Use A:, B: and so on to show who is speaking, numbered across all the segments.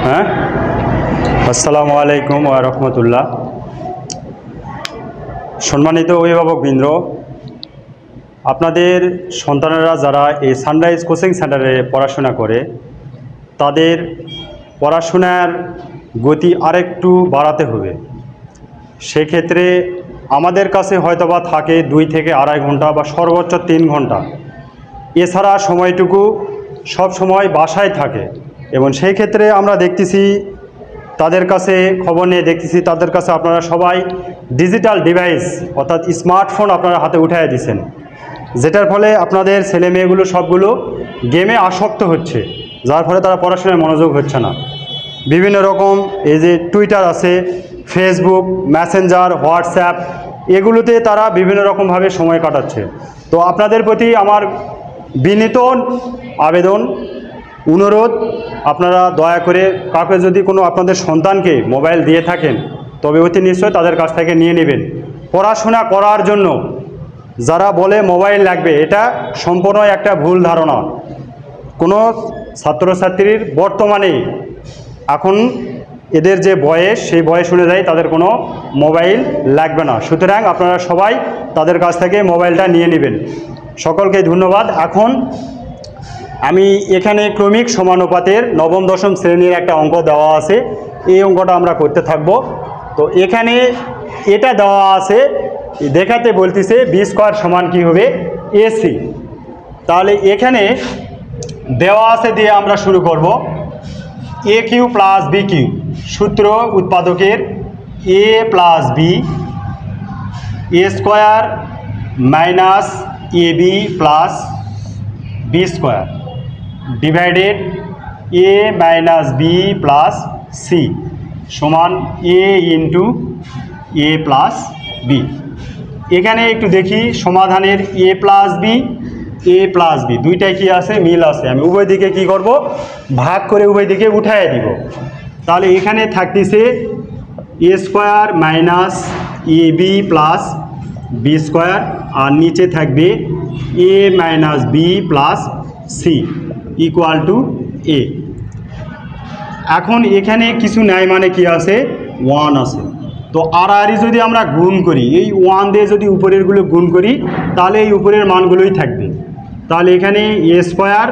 A: হ্যাঁ, আসসালামু আলাইকুম ওয়া রাহমাতুল্লাহ। সম্মানিত অভিভাবকবৃন্দ, আপনাদের সন্তানেরা যারা এই সানরাইজ কোচিং সেন্টারে পড়াশোনা করে তাদের পড়াশোনার গতি আরেকটু বাড়াতে হবে। সেক্ষেত্রে আমাদের কাছে হয়তোবা থাকে 2 থেকে আড়াই ঘন্টা বা সর্বোচ্চ 3 ঘন্টা। এছাড়া সময়টুকু সব সময় বাসায় থাকে এবং সেই ক্ষেত্রে আমরা দেখতেছি তাদের কাছে খবর নিয়ে দেখতেছি তাদের কাছে আপনারা সবাই ডিজিটাল ডিভাইস অর্থাৎ স্মার্টফোন আপনারা হাতে উঠায় দিচ্ছেন, যেটার ফলে আপনাদের ছেলে মেয়েগুলো সবগুলো গেমে আসক্ত হচ্ছে, যার ফলে তারা পড়াশোনায় মনোযোগ হচ্ছে না। বিভিন্ন রকম এই যে টুইটার আছে, ফেসবুক, মেসেঞ্জার, হোয়াটসঅ্যাপ, এগুলোতে তারা বিভিন্ন রকমভাবে সময় কাটাচ্ছে। তো আপনাদের প্রতি আমার বিনীত আবেদন, অনুরোধ, আপনারা দয়া করে কাউকে যদি কোনো আপনাদের সন্তানকে মোবাইল দিয়ে থাকেন তবে অতি নিশ্চয় তাদের কাছ থেকে নিয়ে নেবেন। পড়াশোনা করার জন্য যারা বলে মোবাইল লাগবে, এটা সম্পূর্ণ একটা ভুল ধারণা। কোনো ছাত্রছাত্রীর বর্তমানে এখন এদের যে বয়স, সেই বয়স অনুযায়ী তাদের কোনো মোবাইল লাগবে না। সুতরাং আপনারা সবাই তাদের কাছ থেকে মোবাইলটা নিয়ে নেবেন। সকলকে ধন্যবাদ। এখন আমি এখানে ক্রমিক সমানুপাতের নবম দশম শ্রেণীর একটা অঙ্ক দেওয়া আছে, এই অঙ্কটা আমরা করতে থাকব। তো এখানে এটা দেওয়া আছে, দেখাতে বলতেছে বি স্কোয়ার সমান কী হবে এসি। তাহলে এখানে দেওয়া আছে দিয়ে আমরা শুরু করব। A cube plus B cube, সূত্র উৎপাদকের A plus B, A square minus A B plus B square divided A minus B plus C সমান A into A plus B. এখানে একটু দেখি সমাধানের এ প্লাস বি দুইটাই কি আছে, মিল আছে। আমি উভয় দিকে কি করব, ভাগ করে উভয় দিকে উঠায় দিব। তাহলে এখানে থাকতেছে A square minus A B plus B square, আর নিচে থাকবে A minus B plus C equal to A. এখন এখানে কিছু নাই মানে কি আছে, 1 আছে। তো আর যদি আমরা গুণ করি, এই 1 দিয়ে যদি উপরেরগুলো গুণ করি তাহলে এই উপরের মানগুলোই থাকবে। তাহলে এখানে এ স্কোয়ার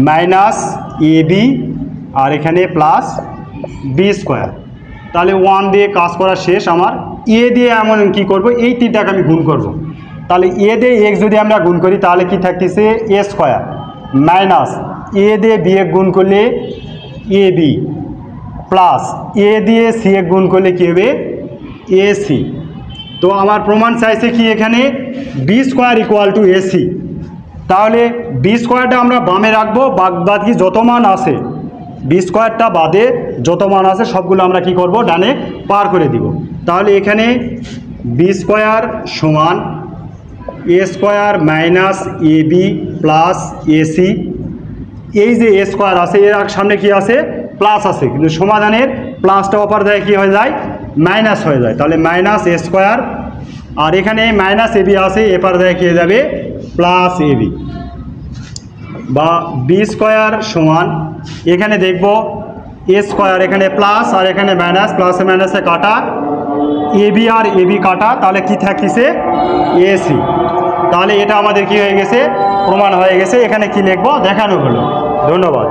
A: মাইনাস এ বি আর এখানে প্লাস বি স্কোয়ার। তাহলে 1 দিয়ে কাজ করা শেষ আমার। এ দিয়ে এমন কি করব, এই 3টাকে আমি গুণ করব। তাহলে এ দিয়ে এক্স যদি আমরা গুণ করি তাহলে কি থাকতেছে এ স্কোয়ার মাইনাস এ দিয়ে বি এক গুণ করলে এ বি প্লাস এ দিয়ে সি এক গুণ করলে কী হবে এ সি। তো আমার প্রমাণ চাইছে কি এখানে B square equal to A C. তাহলে বি স্কোয়ারটা আমরা বামে রাখবো, বাকি যত মান আছে বি স্কোয়ারটা বাদে যত মান আছে সবগুলো আমরা কি করব, ডানে পার করে দিব। তাহলে এখানে বি স্কোয়ার সমান A square minus A B plus A C. এই যে এ স্কোয়ার আছে এর সামনে কি আছে, প্লাস আছে, কিন্তু সমাধানের প্লাসটা অপার দেয় কি হয়ে যায়, মাইনাস হয়ে যায়। তাহলে মাইনাস এ স্কোয়ার, আর এখানে মাইনাস এ বি আছে, এপার দেয় কি হয়ে যাবে প্লাস এ বি, বা বি স্কোয়ার সমান এখানে দেখব এ স্কোয়ার এখানে প্লাস আর এখানে মাইনাস, প্লাসে মাইনাসে কাটা, A B R A B কাটা, তাহলে কি থাকছে এ সি। তাহলে এটা আমাদের কি হয়ে গেছে, প্রমাণ হয়ে গেছে। এখানে কি লিখবো দেখানো হলো। ধন্যবাদ।